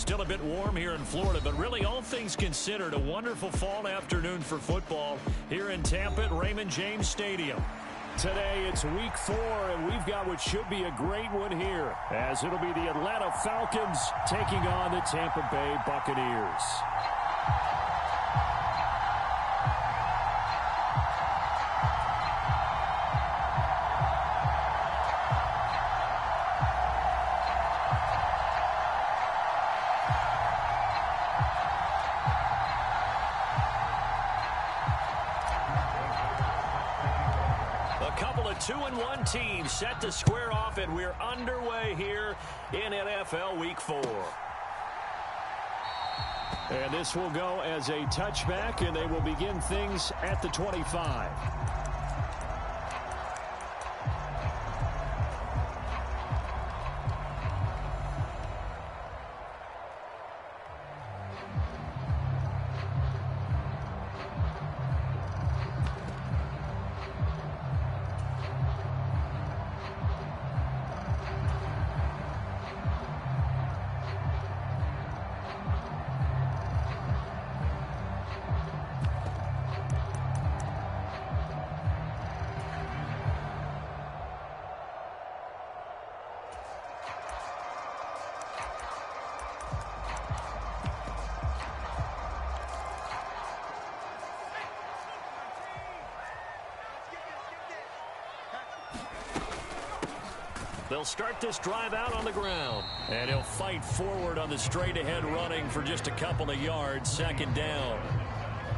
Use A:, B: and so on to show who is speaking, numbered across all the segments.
A: Still a bit warm here in Florida, but really all things considered, a wonderful fall afternoon for football here in Tampa at Raymond James Stadium. Today it's week 4, and we've got what should be a great one here, as it'll be the Atlanta Falcons taking on the Tampa Bay Buccaneers. Couple of 2-1 teams set to square off, and we're underway here in NFL Week 4. And this will go as a touchback, and they will begin things at the 25. They'll start this drive out on the ground. And he'll fight forward on the straight-ahead running for just a couple of yards, second down.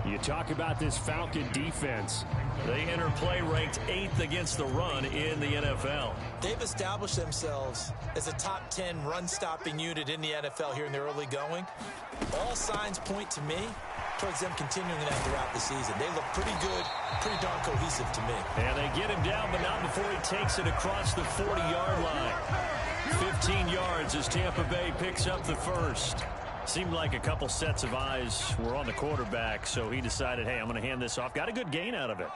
A: You talk about this Falcon defense. They enter play ranked 8th against the run in the NFL.
B: They've established themselves as a top 10 run-stopping unit in the NFL here in the early going. All signs point to me towards them continuing that throughout the season. They look pretty good, pretty darn cohesive to me.
A: And they get him down, but not before he takes it across the 40-yard line. 15 yards as Tampa Bay picks up the first. Seemed like a couple sets of eyes were on the quarterback, so he decided, hey, I'm going to hand this off. Got a good gain out of it.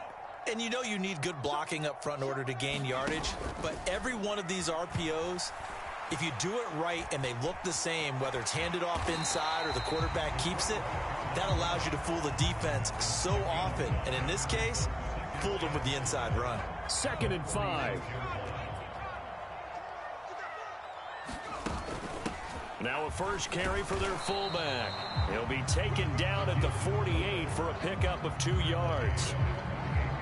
B: And you know you need good blocking up front in order to gain yardage, but every one of these RPOs, if you do it right and they look the same, whether it's handed off inside or the quarterback keeps it, that allows you to fool the defense so often. And in this case, fooled them with the inside run.
A: 2nd and 5. Now a first carry for their fullback. He'll be taken down at the 48 for a pickup of 2 yards.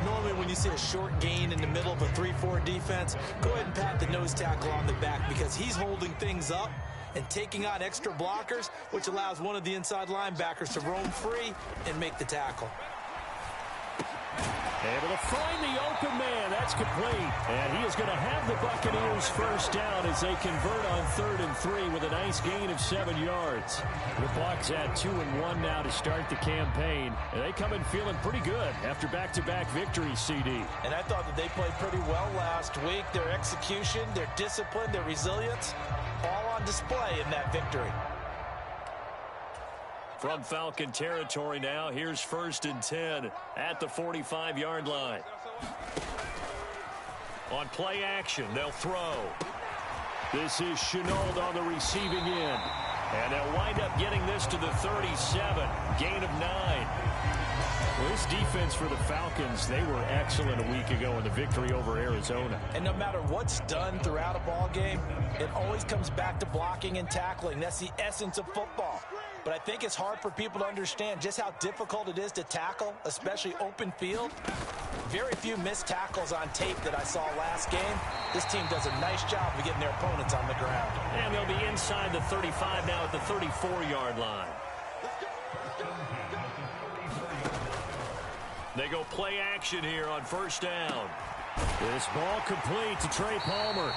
B: Normally when you see a short gain in the middle of a 3-4 defense, go ahead and pat the nose tackle on the back because he's holding things up and taking on extra blockers, which allows one of the inside linebackers to roam free and make the tackle.
A: Able to find the open man. That's complete. And he is going to have the Buccaneers first down as they convert on 3rd and 3 with a nice gain of 7 yards. The Bucs at 2-1 now to start the campaign. And they come in feeling pretty good after back-to-back victories, CD.
B: And I thought that they played pretty well last week. Their execution, their discipline, their resilience, all on display in that victory.
A: From Falcon territory now, here's 1st and 10 at the 45-yard line. On play action, they'll throw. This is Shenault on the receiving end. And they'll wind up getting this to the 37. Gain of 9. Well, this defense for the Falcons, they were excellent a week ago in the victory over Arizona.
B: And no matter what's done throughout a ball game, it always comes back to blocking and tackling. That's the essence of football. But I think it's hard for people to understand just how difficult it is to tackle, especially open field. Very few missed tackles on tape that I saw last game. This team does a nice job of getting their opponents on the ground.
A: And they'll be inside the 35 now at the 34-yard line. They go play action here on 1st down. This ball complete to Trey Palmer.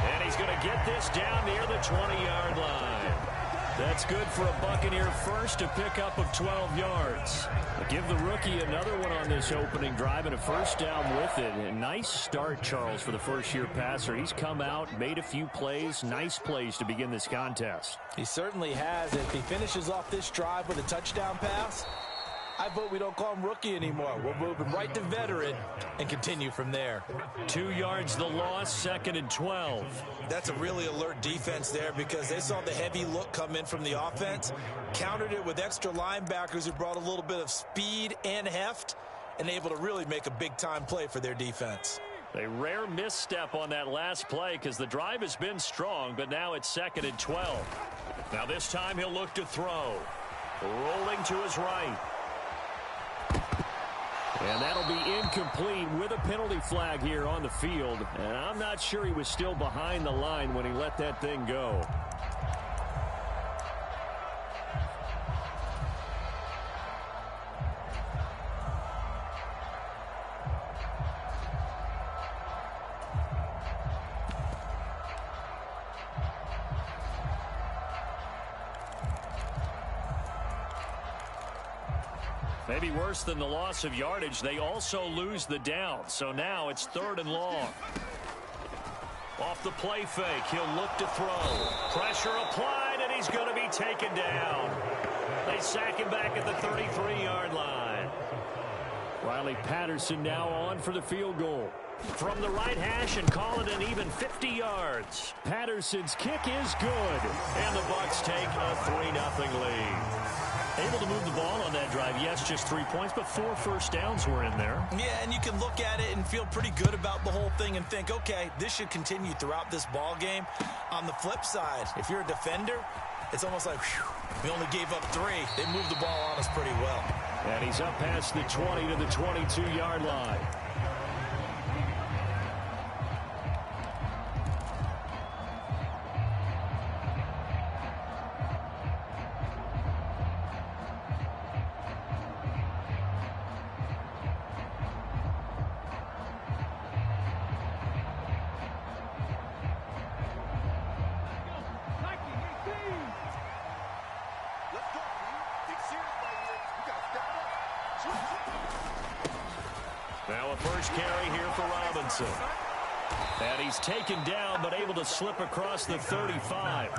A: And he's going to get this down near the 20-yard line. That's good for a Buccaneer first, a pickup of 12 yards. But give the rookie another one on this opening drive and a first down with it. A nice start, Charles, for the first-year passer. He's come out, made a few plays, nice plays to begin this contest.
B: He certainly has. If he finishes off this drive with a touchdown pass, I vote we don't call him rookie anymore. We'll move him right to veteran and continue from there.
A: 2 yards the loss, 2nd and 12.
B: That's a really alert defense there because they saw the heavy look come in from the offense, countered it with extra linebackers who brought a little bit of speed and heft, and able to really make a big-time play for their defense.
A: A rare misstep on that last play because the drive has been strong, but now it's 2nd and 12. Now this time he'll look to throw. Rolling to his right. And that'll be incomplete with a penalty flag here on the field. And I'm not sure he was still behind the line when he let that thing go. Maybe worse than the loss of yardage, they also lose the down. So now it's 3rd and long. Off the play fake, he'll look to throw. Pressure applied, and he's going to be taken down. They sack him back at the 33-yard line. Riley Patterson now on for the field goal. From the right hash and call it an even 50 yards. Patterson's kick is good. And the Bucs take a 3-0 lead. Able to move the ball on that drive. Yes, just 3 points, but 4 first downs were in there.
B: Yeah, and you can look at it and feel pretty good about the whole thing and think, okay, this should continue throughout this ball game. On the flip side, if you're a defender, it's almost like, whew, we only gave up 3. They moved the ball on us pretty well.
A: And he's up past the 20 to the 22-yard line. Now a first carry here for Robinson. And he's taken down, but able to slip across the 35.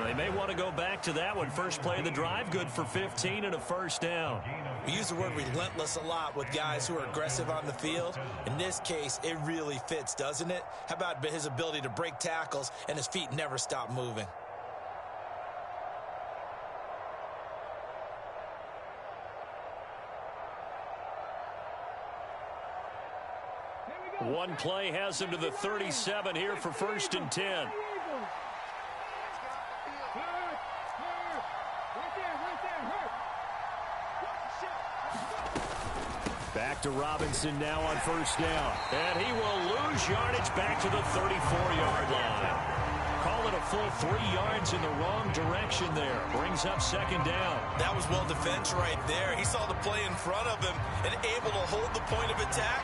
A: They may want to go back to that one. First play of the drive, good for 15 and a first down.
B: We use the word relentless a lot with guys who are aggressive on the field. In this case, it really fits, doesn't it? How about his ability to break tackles and his feet never stop moving?
A: One play has him to the 37 here for 1st and 10. Back to Robinson now on first down. And he will lose yardage back to the 34-yard line. Call it a full 3 yards in the wrong direction there. Brings up 2nd down.
B: That was well defense right there. He saw the play in front of him and able to hold the point of attack.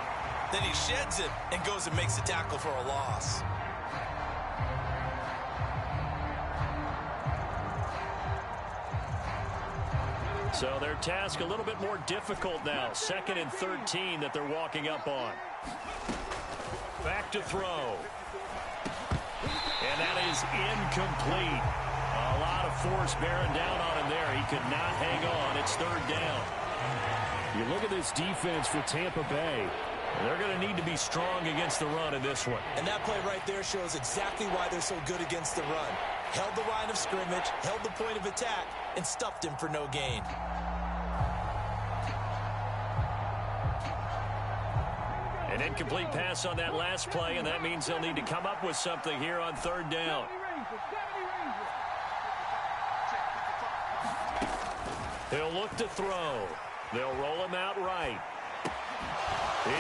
B: Then he sheds it and goes and makes the tackle for a loss.
A: So their task a little bit more difficult now. 2nd and 13 that they're walking up on. Back to throw. And that is incomplete. A lot of force bearing down on him there. He could not hang on. It's 3rd down. You look at this defense for Tampa Bay. They're going to need to be strong against the run in this one.
B: And that play right there shows exactly why they're so good against the run. Held the line of scrimmage, held the point of attack, and stuffed him for no gain.
A: An incomplete pass on that last play, and that means they'll need to come up with something here on 3rd down. He'll look to throw. They'll roll him out right.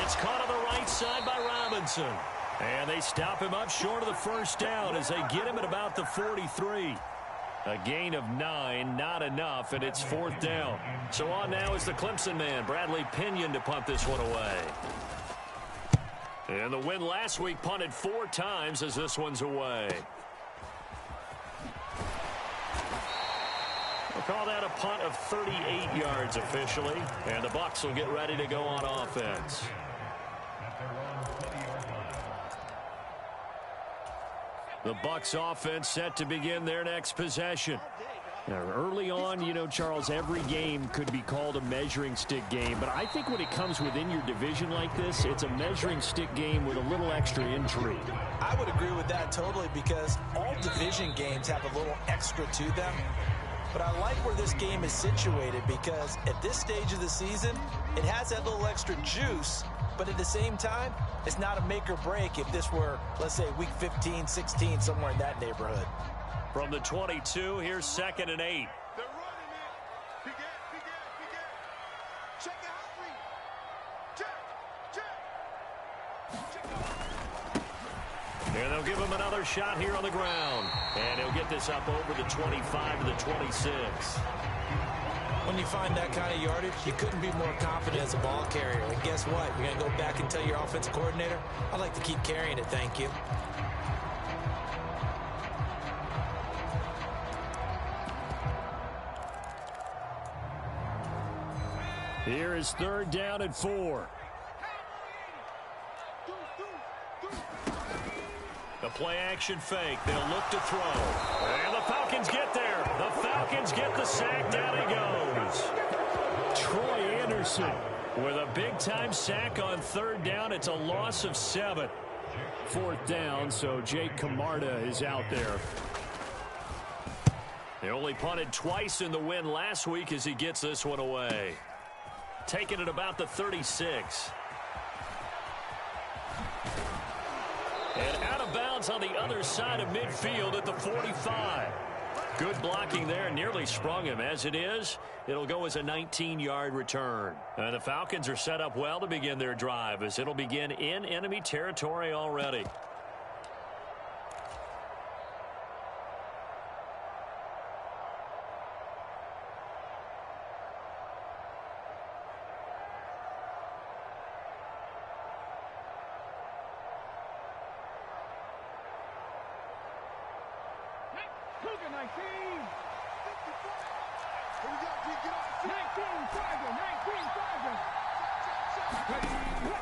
A: It's caught on the right side by Robinson. And they stop him up short of the first down as they get him at about the 43. A gain of 9, not enough, and it's 4th down. So on now is the Clemson man, Bradley Pinion, to punt this one away. And the win last week punted 4 times as this one's away. We'll call that a punt of 38 yards officially. And the Bucs will get ready to go on offense. The Bucs offense set to begin their next possession. Early on, you know, Charles, every game could be called a measuring stick game. But I think when it comes within your division like this, it's a measuring stick game with a little extra intrigue.
B: I would agree with that totally because all division games have a little extra to them. But I like where this game is situated because at this stage of the season, it has that little extra juice. But at the same time, it's not a make or break if this were, let's say, week 15, 16, somewhere in that neighborhood.
A: From the 22, here's 2nd and 8.
C: They're running it. Begin. Check out three. Check.
A: And they'll give him another shot here on the ground. And he'll get this up over the 25 to the 26.
B: When you find that kind of yardage, you couldn't be more confident as a ball carrier. And guess what? You're going to go back and tell your offensive coordinator, I'd like to keep carrying it, thank you.
A: Here is 3rd down and 4. The play action fake. They'll look to throw. And the Falcons get there. The Falcons get the sack. Down he goes. Troy Anderson with a big-time sack on 3rd down. It's a loss of 7. 4th down, so Jake Camarda is out there. They only punted twice in the win last week as he gets this one away. Taking it about the 36. And out of bounds on the other side of midfield at the 45. Good blocking there, nearly sprung him. As it is, it'll go as a 19-yard return. And the Falcons are set up well to begin their drive as it'll begin in enemy territory already.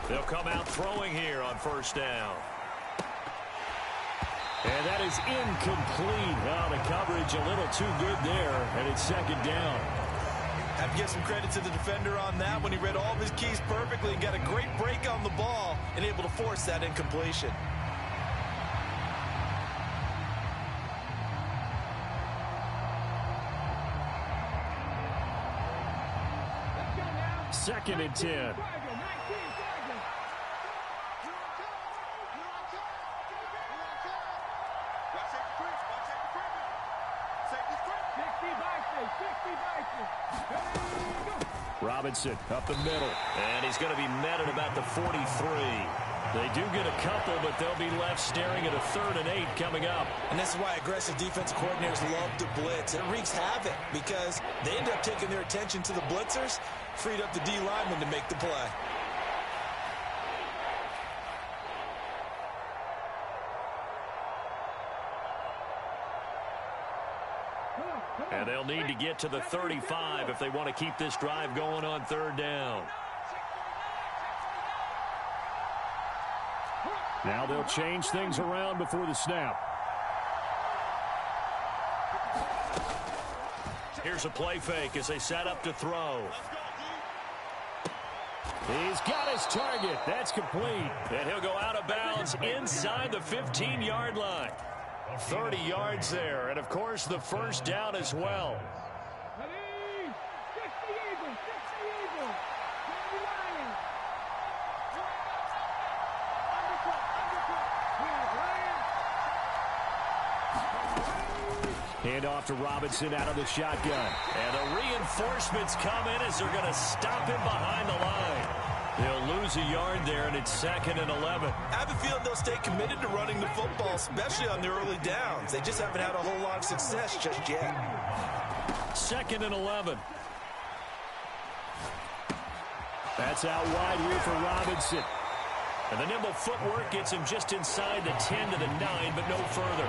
A: They'll come out throwing here on 1st down. And that is incomplete. Oh, the coverage a little too good there, and it's 2nd down.
B: Have to give some credit to the defender on that when he read all of his keys perfectly and got a great break on the ball and able to force that incompletion.
A: Second and 10. Robinson up the middle. And he's going to be met at about the 43. They do get a couple, but they'll be left staring at a 3rd and 8 coming up.
B: And this is why aggressive defensive coordinators love to blitz. It wreaks havoc because they end up taking their attention to the blitzers, freed up the D lineman to make the play.
A: And they'll need to get to the 35 if they want to keep this drive going on 3rd down. Now they'll change things around before the snap. Here's a play fake as they set up to throw. He's got his target. That's complete. And he'll go out of bounds inside the 15-yard line. 30 yards there. And, of course, the 1st down as well. Hand off to Robinson out of the shotgun. And the reinforcements come in as they're going to stop him behind the line. They'll lose a yard there, and it's 2nd and 11.
B: I have a feeling they'll stay committed to running the football, especially on the early downs. They just haven't had a whole lot of success just yet.
A: 2nd and 11. That's out wide here for Robinson. And the nimble footwork gets him just inside the 10 to the 9, but no further.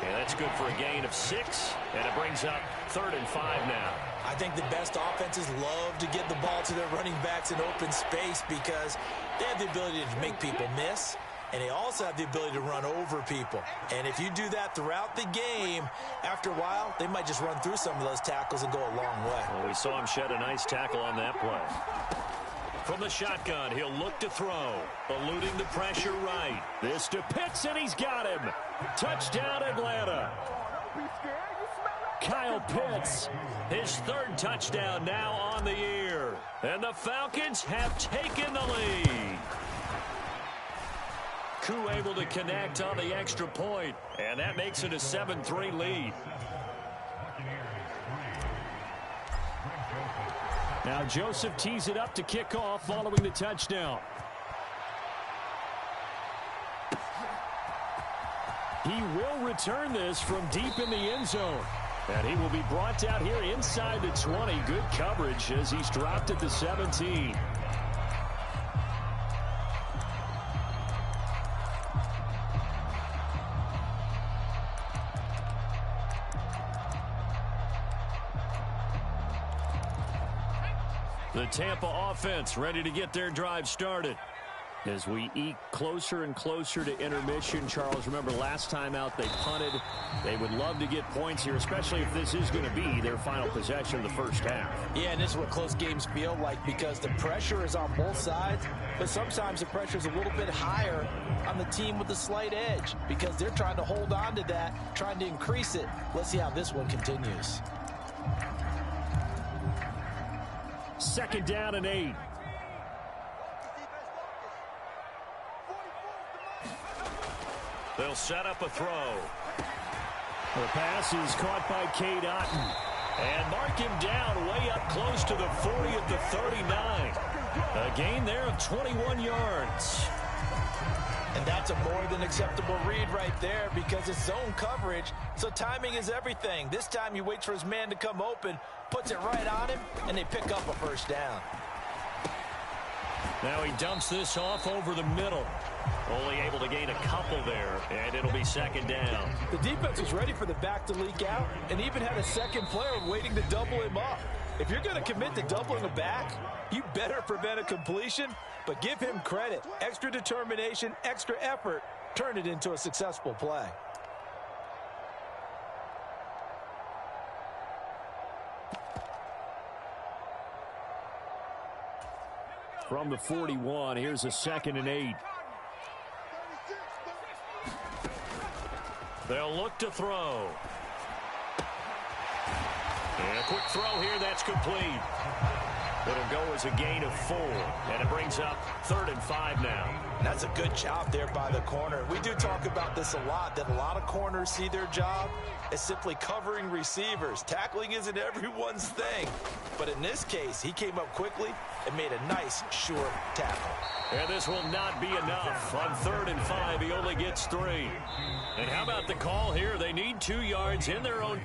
A: Yeah, that's good for a gain of 6, and it brings up 3rd and 5 now.
B: I think the best offenses love to get the ball to their running backs in open space because they have the ability to make people miss. And they also have the ability to run over people. And if you do that throughout the game, after a while, they might just run through some of those tackles and go a long way.
A: Well, we saw him shed a nice tackle on that play. From the shotgun, he'll look to throw. Eluding the pressure right. This to Pitts, and he's got him. Touchdown, Atlanta. Kyle Pitts, his third touchdown now on the year. And the Falcons have taken the lead. Koo able to connect on the extra point, and that makes it a 7-3 lead. Now Joseph tees it up to kick off following the touchdown. He will return this from deep in the end zone. And he will be brought out here inside the 20. Good coverage as he's dropped at the 17. The Tampa offense ready to get their drive started. As we eke closer and closer to intermission, Charles, remember last time out they punted. They would love to get points here, especially if this is going to be their final possession of the first half.
B: Yeah, and this is what close games feel like because the pressure is on both sides, but sometimes the pressure is a little bit higher on the team with the slight edge because they're trying to hold on to that, trying to increase it. Let's see how this one continues.
A: 2nd down and 8. They'll set up a throw. The pass is caught by Cade Otton. And mark him down way up close to the 40 at the 39. A gain there of 21 yards.
B: And that's a more than acceptable read right there because it's zone coverage, so timing is everything. This time he waits for his man to come open, puts it right on him, and they pick up a first down.
A: Now he dumps this off over the middle. Only able to gain a couple there, and it'll be 2nd down.
B: The defense was ready for the back to leak out and even had a second player waiting to double him up. If you're going to commit to doubling a back, you better prevent a completion, but give him credit. Extra determination, extra effort, turn it into a successful play.
A: From the 41, here's a 2nd and 8. They'll look to throw. And a quick throw here, that's complete. It'll go as a gain of 4, and it brings up 3rd and 5 now.
B: That's a good job there by the corner. We do talk about this a lot, that a lot of corners see their job as simply covering receivers. Tackling isn't everyone's thing. But in this case, he came up quickly and made a nice, sure tackle.
A: And this will not be enough. On 3rd and 5, he only gets 3. And how about the call here? They need 2 yards in their own.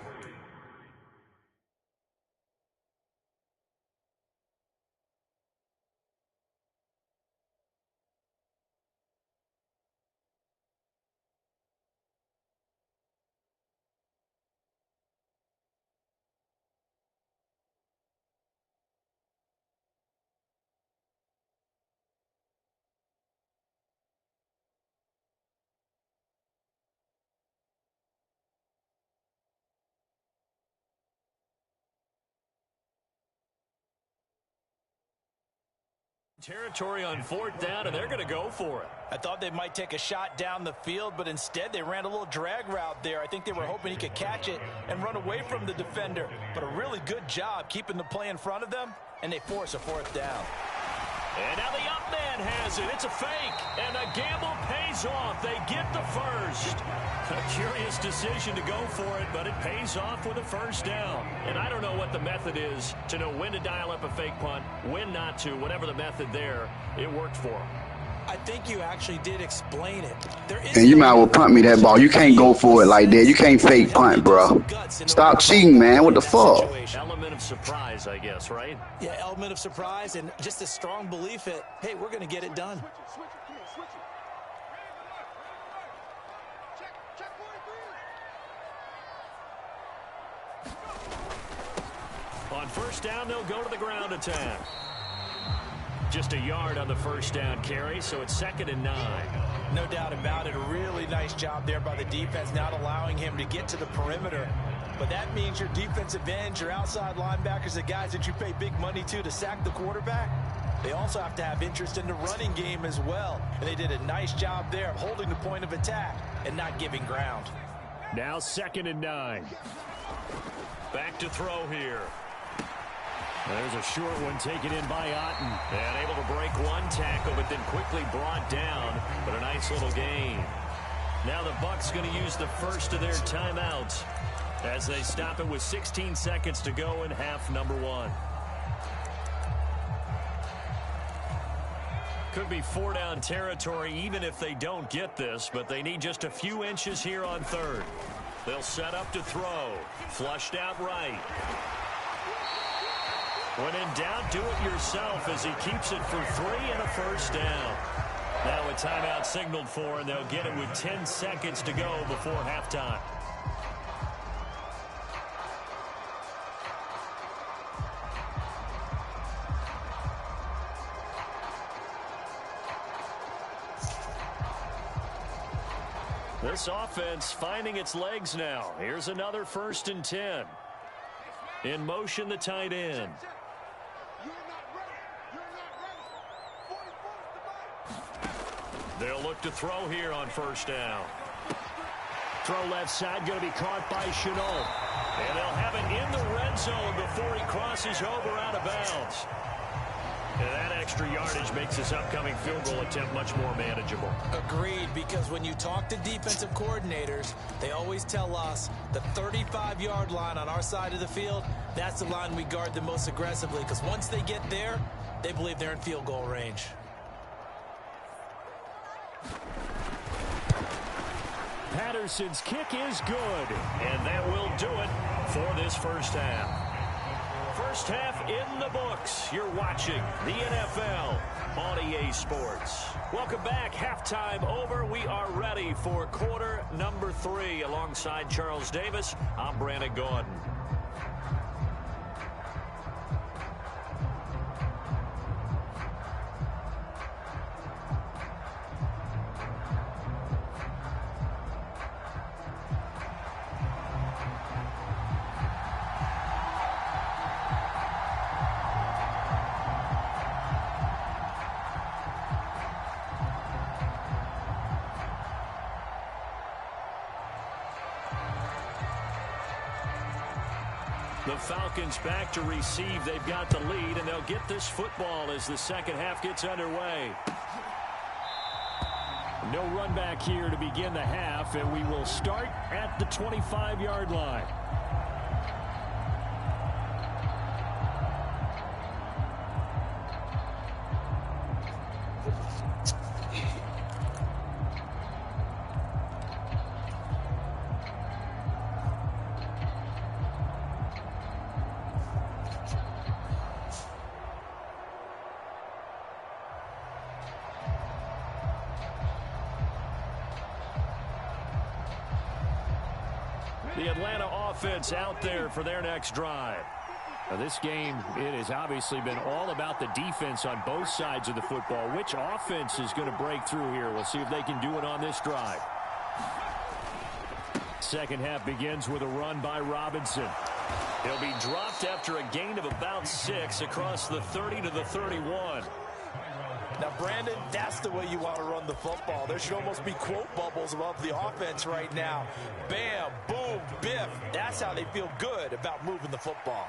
A: Territory on 4th down, and they're going to go for it.
B: I thought they might take a shot down the field, but instead they ran a little drag route there. I think they were hoping he could catch it and run away from the defender. But a really good job keeping the play in front of them, and they force a 4th down.
A: And now the up man has it. It's a fake, and the gamble pays off. They get the first. A curious decision to go for it, but it pays off with a first down. And I don't know what the method is to know when to dial up a fake punt, when not to. Whatever the method there, it worked for them.
B: I think you actually did explain it.
D: And you might well punt me that ball. You can't go for it like that. You can't fake punt, bro. Stop cheating, man. What the fuck?
A: Element of surprise, I guess, right?
B: Yeah, element of surprise and just a strong belief that, hey, we're going to get it done.
A: On 1st down, they'll go to the ground attack. Just a yard on the first down carry, so it's 2nd and 9.
B: No doubt about it. A really nice job there by the defense, not allowing him to get to the perimeter. But that means your defensive ends, your outside linebackers, the guys that you pay big money to sack the quarterback, they also have to have interest in the running game as well. And they did a nice job there of holding the point of attack and not giving ground.
A: Now 2nd and 9. Back to throw here. There's a short one taken in by Otten. And able to break one tackle, but then quickly brought down. But a nice little gain. Now the Bucs going to use the first of their timeouts as they stop it with 16 seconds to go in half number 1. Could be 4-down territory even if they don't get this, but they need just a few inches here on 3rd. They'll set up to throw. Flushed out right. When in doubt, do it yourself as he keeps it for 3 and a first down. Now a timeout signaled for, and they'll get it with 10 seconds to go before halftime. This offense finding its legs now. Here's another 1st and 10. In motion, the tight end. They'll look to throw here on 1st down. Throw left side, going to be caught by Shenault. And they'll have it in the red zone before he crosses over out of bounds. And that extra yardage makes this upcoming field goal attempt much more manageable.
B: Agreed, because when you talk to defensive coordinators, they always tell us the 35-yard line on our side of the field, that's the line we guard the most aggressively, because once they get there, they believe they're in field goal range.
A: Patterson's kick is good, and that will do it for this first half. First half in the books. You're watching the NFL on EA Sports. Welcome back. Halftime over. We are ready for quarter number 3. Alongside Charles Davis, I'm Brandon Gordon. The Falcons back to receive. They've got the lead, and they'll get this football as the second half gets underway. No run back here to begin the half, and we will start at the 25-yard line. The Atlanta offense out there for their next drive. Now this game, it has obviously been all about the defense on both sides of the football. Which offense is going to break through here? We'll see if they can do it on this drive. Second half begins with a run by Robinson. He'll be dropped after a gain of about 6 across the 30 to the 31.
B: Now, Brandon, that's the way you want to run the football. There should almost be quote bubbles above the offense right now. Bam, boom, biff. That's how they feel good about moving the football.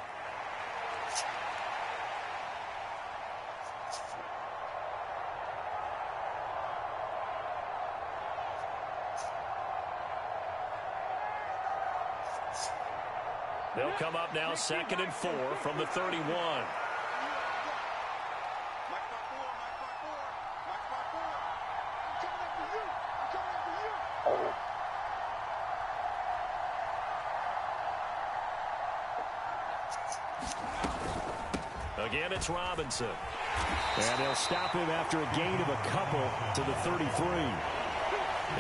A: They'll come up now 2nd and 4 from the 31. Again, it's Robinson. And they'll stop him after a gain of a couple to the 33.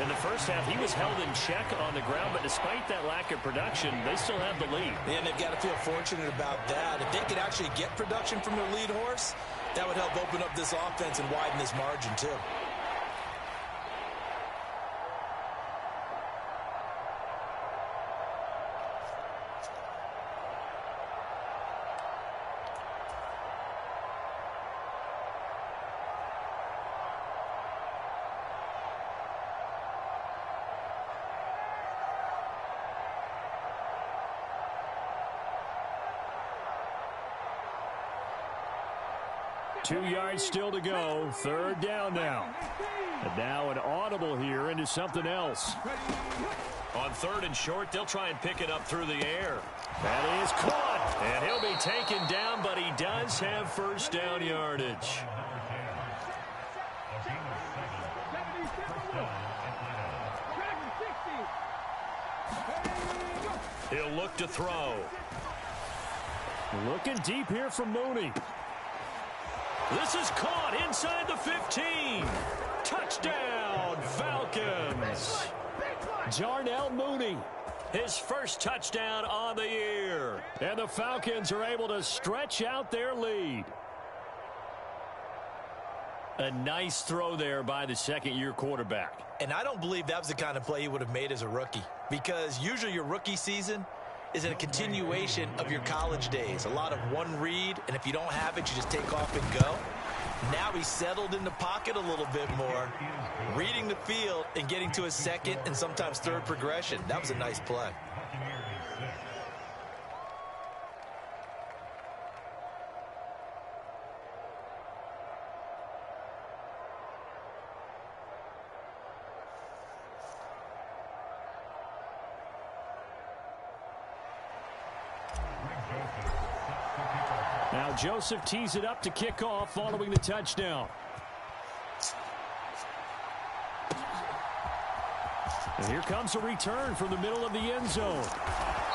A: In the first half, he was held in check on the ground, but despite that lack of production, they still have the lead.
B: And they've got to feel fortunate about that. If they could actually get production from their lead horse, That would help open up this offense and widen this margin, too.
A: Two yards still to go. Third down now. And now an audible here into something else. On third and short, they'll try and pick it up through the air. That is caught. And he'll be taken down, but he does have first down yardage. He'll look to throw. Looking deep here from Mooney. This is caught inside the 15. Touchdown, Falcons. Jarnell Mooney, his first touchdown on the year. And the Falcons are able to stretch out their lead. A nice throw there by the second-year quarterback.
B: And I don't believe that was the kind of play he would have made as a rookie, because usually your rookie season is a continuation of your college days. A lot of one read, and if you don't have it, you just take off and go. Now he's settled in the pocket a little bit more, reading the field and getting to his second and sometimes third progression. That was a nice play.
A: Now Joseph tees it up to kick off following the touchdown. And here comes a return from the middle of the end zone.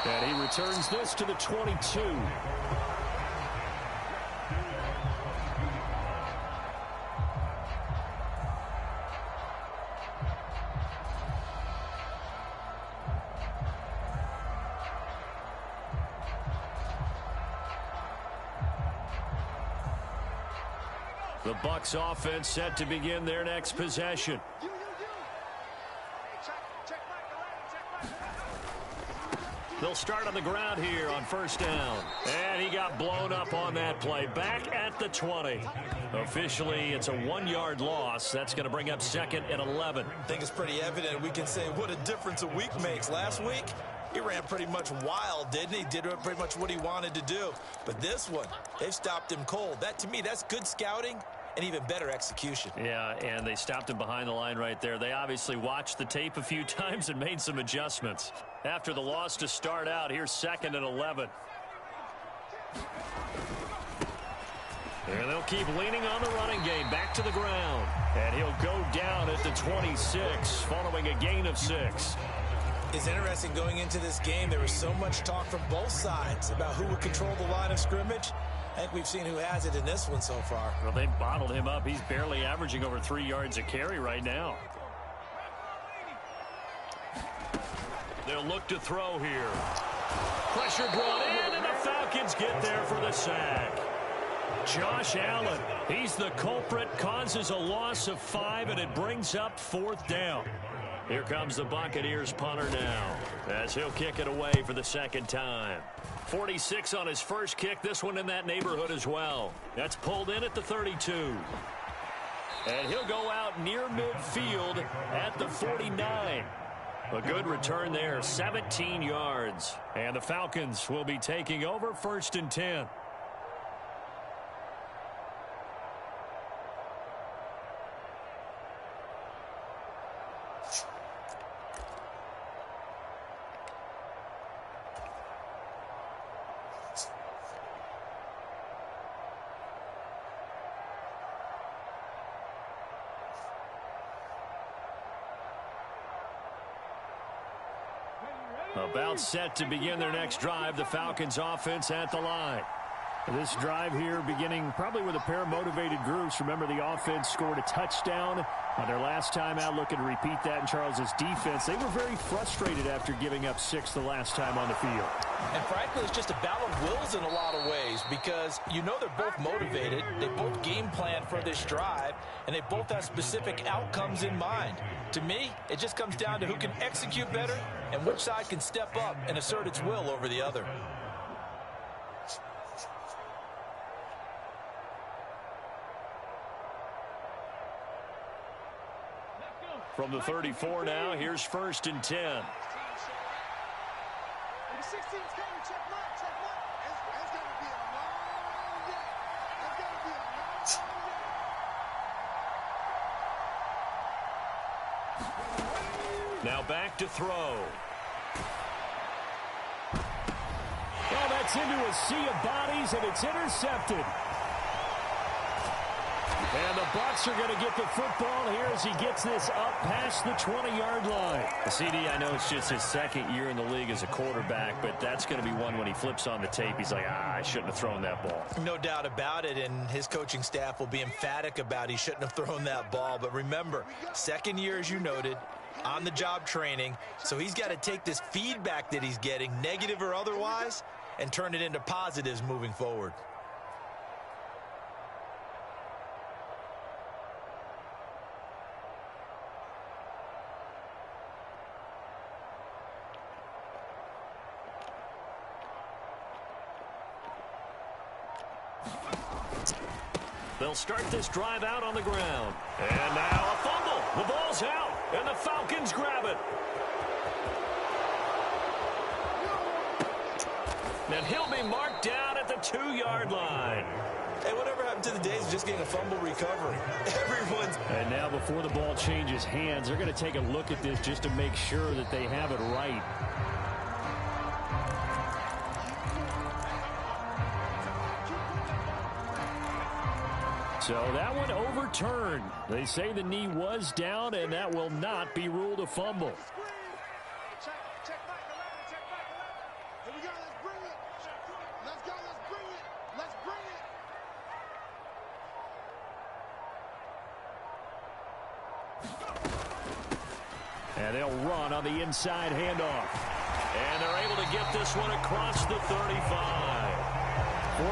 A: And he returns this to the 22. The Bucs offense set to begin their next possession. They'll start on the ground here on first down. And he got blown up on that play. Back at the 20. Officially, it's a 1-yard loss. That's going to bring up second and 11.
B: I think it's pretty evident. We can say what a difference a week makes. Last week, he ran pretty much wild, didn't he? Did pretty much what he wanted to do. But this one, they've stopped him cold. That, to me, that's good scouting and even better execution.
A: Yeah, and they stopped him behind the line right there. They obviously watched the tape a few times and made some adjustments. After the loss to start out, here's second and 11. And they'll keep leaning on the running game. Back to the ground. And he'll go down at the 26 following a gain of 6.
B: It's interesting going into this game. There was so much talk from both sides about who would control the line of scrimmage. I think we've seen who has it in this one so far.
A: Well, they bottled him up. He's barely averaging over 3 yards a carry right now. They'll look to throw here. Pressure brought in, and the Falcons get there for the sack. Josh Allen, he's the culprit, causes a loss of 5, and it brings up fourth down. Here comes the Buccaneers punter now, as he'll kick it away for the second time. 46 on his first kick, this one in that neighborhood as well. That's pulled in at the 32. And he'll go out near midfield at the 49. A good return there, 17 yards. And the Falcons will be taking over first and 10. About set to begin their next drive, the Falcons offense at the line. This drive here beginning probably with a pair of motivated groups. Remember, the offense scored a touchdown On their last time out, looking to repeat that in Charles's defense, they were very frustrated after giving up 6 the last time on the field.
B: And frankly, it's just a battle of wills in a lot of ways because you know they're both motivated, they both game plan for this drive, and they both have specific outcomes in mind. To me, it just comes down to who can execute better and which side can step up and assert its will over the other.
A: From the 34 now, here's 1st and 10. Now back to throw. Well, that's into a sea of bodies, and it's intercepted. And the Bucs are going to get the football here as he gets this up past the 20-yard line. CD, I know it's just his second year in the league as a quarterback, but that's going to be one when he flips on the tape. He's like, I shouldn't have thrown that ball.
B: No doubt about it, and his coaching staff will be emphatic about he shouldn't have thrown that ball. But remember, second year, as you noted, on-the-job training, so he's got to take this feedback that he's getting, negative or otherwise, and turn it into positives moving forward.
A: They'll start this drive out on the ground. And now a fumble. The ball's out, and the Falcons grab it. And he'll be marked down at the 2-yard line.
B: Hey, whatever happened to the days of just getting a fumble recovery? Everyone's...
A: And now before the ball changes hands, they're going to take a look at this just to make sure that they have it right. So that one overturned. They say the knee was down, and that will not be ruled a fumble.
C: Check back the left. Here we go. Let's bring it. Let's go. Let's bring it. Let's bring it.
A: And they'll run on the inside handoff. And they're able to get this one across the 35.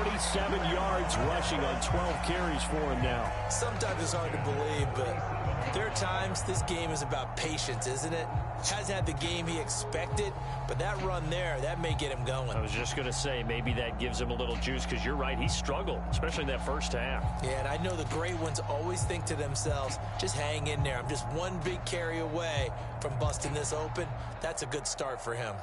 A: 47 yards rushing on 12 carries for him now.
B: Sometimes it's hard to believe, but there are times this game is about patience, isn't it? Hasn't had the game he expected, but that run there, that may get him going.
A: I was just going to say, maybe that gives him a little juice, because you're right, he struggled, especially in that first half.
B: Yeah, and I know the great ones always think to themselves, just hang in there. I'm just one big carry away from busting this open. That's a good start for him.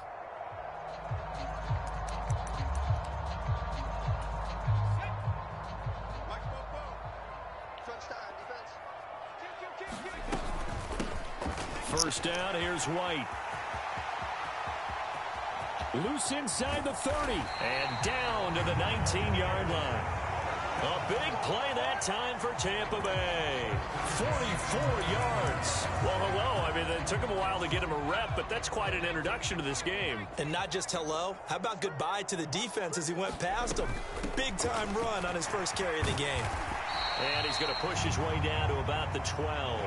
A: First down, here's White. Loose inside the 30. And down to the 19-yard line. A big play that time for Tampa Bay. 44 yards. Well, hello. I mean, it took him a while to get him a rep, but that's quite an introduction to this game.
B: And not just hello. How about goodbye to the defense as he went past him? Big-time run on his first carry of the game.
A: And he's going to push his way down to about the 12.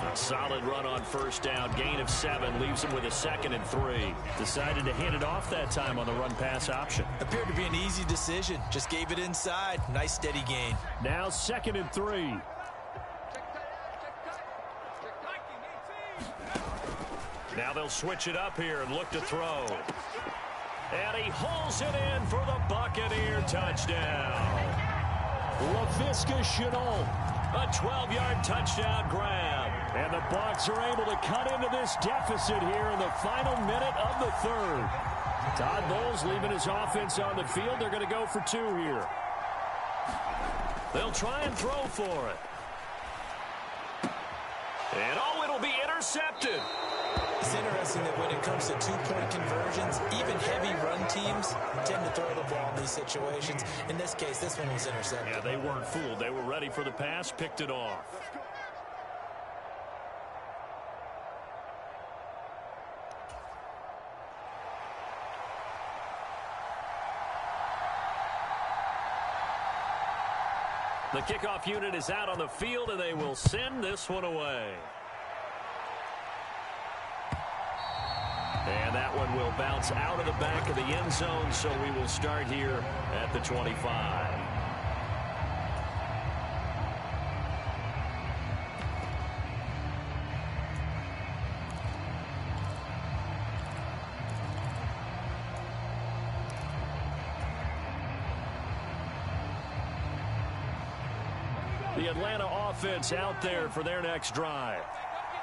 A: A solid run on first down. Gain of 7 leaves him with a 2nd and 3. Decided to hand it off that time on the run-pass option.
B: Appeared to be an easy decision. Just gave it inside. Nice steady gain.
A: Now 2nd and 3. Now they'll switch it up here and look to throw. And he hauls it in for the Buccaneer touchdown. Laviska Shenault. A 12-yard touchdown grab. And the Bucs are able to cut into this deficit here in the final minute of the 3rd. Todd Bowles leaving his offense on the field. They're going to go for 2 here. They'll try and throw for it. And oh, it'll be intercepted.
B: It's interesting that when it comes to two-point conversions, even heavy run teams tend to throw the ball in these situations. In this case, this one was intercepted.
A: Yeah, they weren't fooled. They were ready for the pass, picked it off. The kickoff unit is out on the field, and they will send this one away. And that one will bounce out of the back of the end zone, so we will start here at the 25. The Atlanta offense out there for their next drive.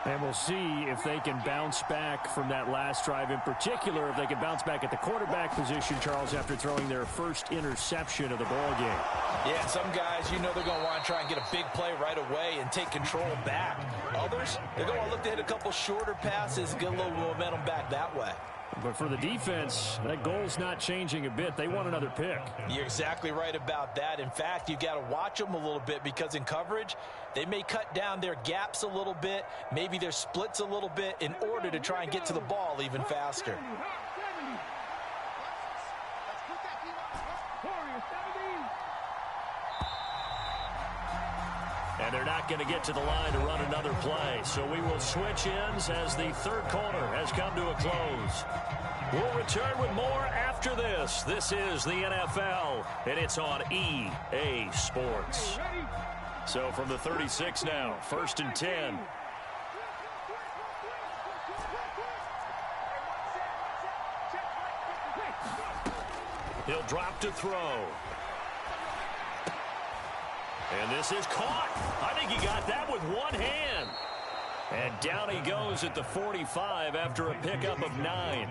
E: And we'll see if they can bounce back from that last drive, in particular if they can bounce back at the quarterback position, Charles, after throwing their first interception of the ball game.
B: Yeah, some guys, you know they're going to want to try and get a big play right away and take control back. Others, they're going to look to hit a couple shorter passes and get a little momentum back that way.
E: But for the defense, that goal's not changing a bit. They want another pick.
B: You're exactly right about that. In fact, you got to watch them a little bit because in coverage, they may cut down their gaps a little bit, maybe their splits a little bit in order to try and get to the ball even faster.
A: And they're not going to get to the line to run another play. So we will switch ends as the third quarter has come to a close. We'll return with more after this. This is the NFL, and it's on EA Sports. So from the 36 now, 1st and 10. He'll drop to throw. And this is caught. I think he got that with one hand. And down he goes at the 45 after a pickup of 9.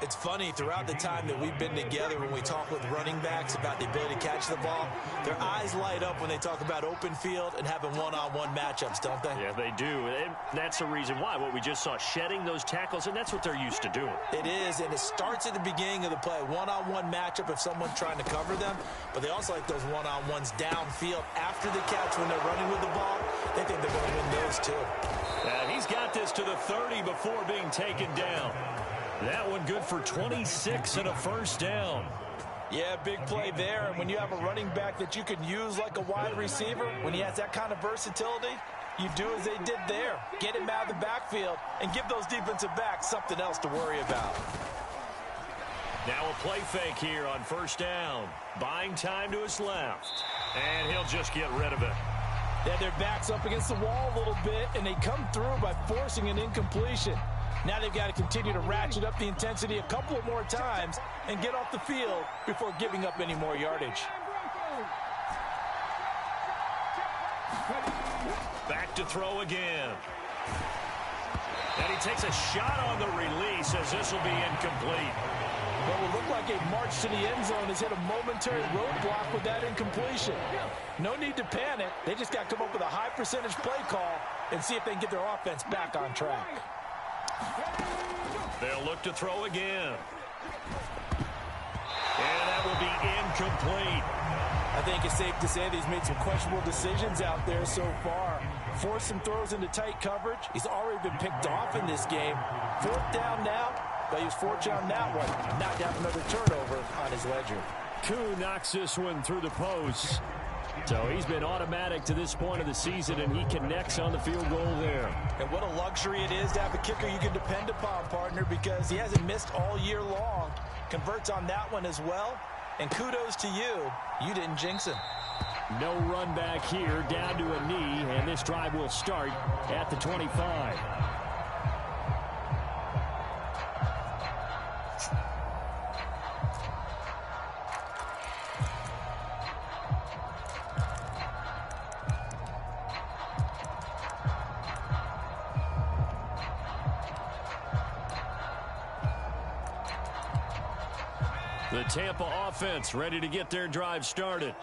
B: It's funny, throughout the time that we've been together, when we talk with running backs about the ability to catch the ball, their eyes light up when they talk about open field and having one-on-one matchups, don't they?
A: Yeah, they do. And that's the reason why. What we just saw, shedding those tackles, and that's what they're used to doing.
B: It is, and it starts at the beginning of the play. One-on-one matchup if someone's trying to cover them, but they also like those one-on-ones downfield after the catch when they're running with the ball. They think they're going to win those, too.
A: And he's got this to the 30 before being taken down. That one good for 26 and a first down.
B: Yeah, big play there. And when you have a running back that you can use like a wide receiver, when he has that kind of versatility, you do as they did there. Get him out of the backfield and give those defensive backs something else to worry about.
A: Now a play fake here on first down. Buying time to his left. And he'll just get rid of it.
B: They have their backs up against the wall a little bit, and they come through by forcing an incompletion. Now they've got to continue to ratchet up the intensity a couple of more times and get off the field before giving up any more yardage.
A: Back to throw again. And he takes a shot on the release as this will be incomplete.
B: What will look like a march to the end zone has hit a momentary roadblock with that incompletion. No need to panic. They just got to come up with a high percentage play call and see if they can get their offense back on track.
A: They'll look to throw again. And that will be incomplete.
B: I think it's safe to say that he's made some questionable decisions out there so far. Forced some throws into tight coverage. He's already been picked off in this game. 4th down now, but he was fortunate on that one. Not to have another turnover on his ledger.
E: Koo knocks this one through the post. So he's been automatic to this point of the season, and he connects on the field goal there.
B: And what a luxury it is to have a kicker you can depend upon, partner, because he hasn't missed all year long. Converts on that one as well. And kudos to you. You didn't jinx him.
E: No run back here, down to a knee, and this drive will start at the 25.
A: The Tampa offense ready to get their drive started.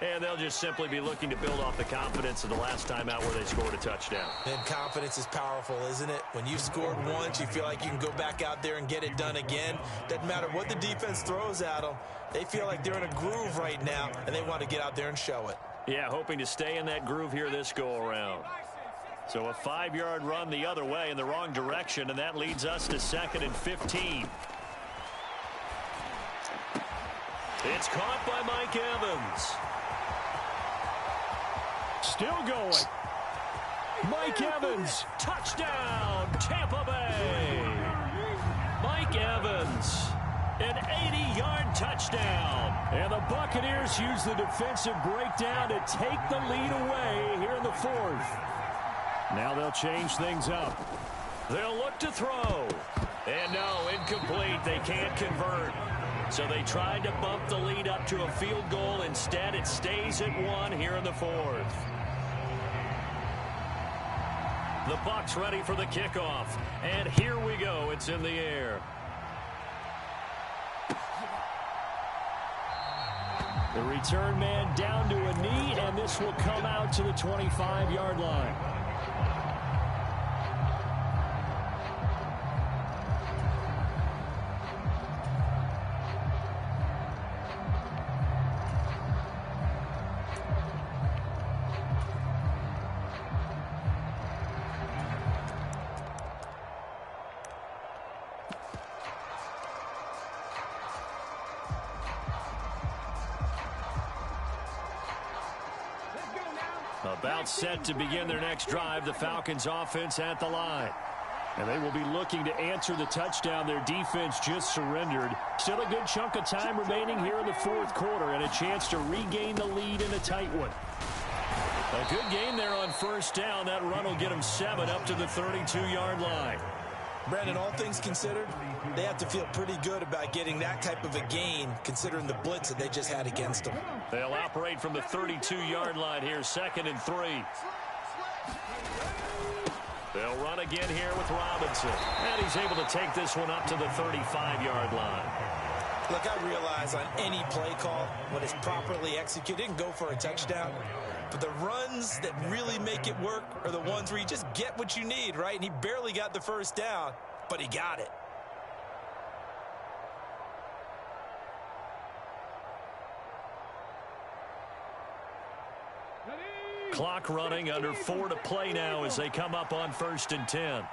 A: And they'll just simply be looking to build off the confidence of the last time out where they scored a touchdown.
B: And confidence is powerful, isn't it? When you've scored once, you feel like you can go back out there and get it done again. Doesn't matter what the defense throws at them. They feel like they're in a groove right now, and they want to get out there and show it.
A: Yeah, hoping to stay in that groove here this go-around. So a 5-yard run the other way in the wrong direction, and that leads us to 2nd and 15. It's caught by Mike Evans.
E: Still going. Mike Evans, touchdown, Tampa Bay. Mike Evans, an 80-yard touchdown. And the Buccaneers use the defensive breakdown to take the lead away here in the fourth. Now they'll change things up. They'll look to throw. And no, incomplete. They can't convert. So they tried to bump the lead up to a field goal. Instead, it stays at 1 here in the fourth. The Bucs ready for the kickoff. And here we go. It's in the air. The return man down to a knee, and this will come out to the 25-yard line. About set to begin their next drive, the Falcons offense at the line. And they will be looking to answer the touchdown their defense just surrendered. Still a good chunk of time remaining here in the fourth quarter and a chance to regain the lead in a tight one. A good game there on first down. That run will get them 7 up to the 32-yard line.
B: Brandon, all things considered, they have to feel pretty good about getting that type of a gain considering the blitz that they just had against them.
E: They'll operate from the 32-yard line here, 2nd and 3. They'll run again here with Robinson. And he's able to take this one up to the 35-yard line.
B: Look, I realize on any play call, when it's properly executed, it can go for a touchdown. But the runs that really make it work are the ones where you just get what you need, right? And he barely got the first down, but he got it.
E: Clock running, under 4 to play now as they come up on 1st and 10.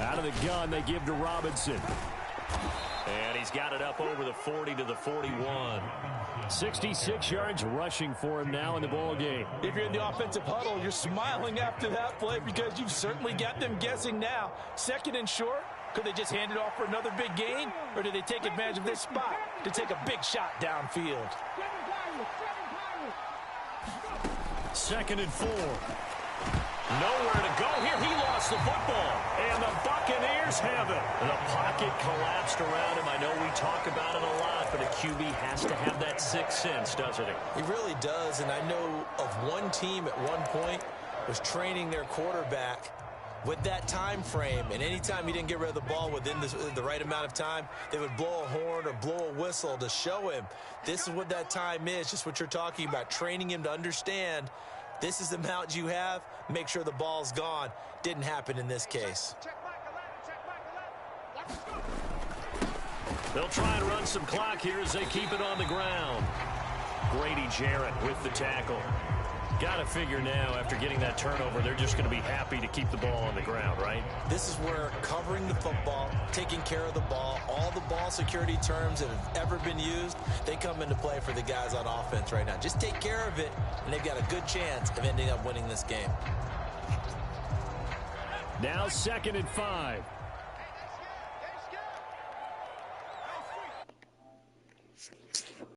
E: Out of the gun, they give to Robinson. And he's got it up over the 40 to the 41. 66 yards rushing for him now in the ball game.
B: If you're in the offensive huddle, you're smiling after that play because you've certainly got them guessing now. 2nd and short, could they just hand it off for another big gain? Or do they take advantage of this spot to take a big shot downfield?
E: 2nd and 4. Nowhere to go here. He lost the football. And the Buccaneers have it. The pocket collapsed around him. I know we talk about it a lot, but a QB has to have that sixth sense, doesn't he?
B: He really does. And I know of one team at one point was training their quarterback with that time frame. And anytime he didn't get rid of the ball within the right amount of time, they would blow a horn or blow a whistle to show him this is what that time is, just what you're talking about, training him to understand this is the amount you have. Make sure the ball's gone. Didn't happen in this case.
E: They'll try and run some clock here as they keep it on the ground. Grady Jarrett with the tackle. Got to figure now, after getting that turnover, they're just going to be happy to keep the ball on the ground, right?
B: This is where covering the football, taking care of the ball, all the ball security terms that have ever been used, they come into play for the guys on offense right now. Just take care of it, and they've got a good chance of ending up winning this game.
E: Now 2nd and 5.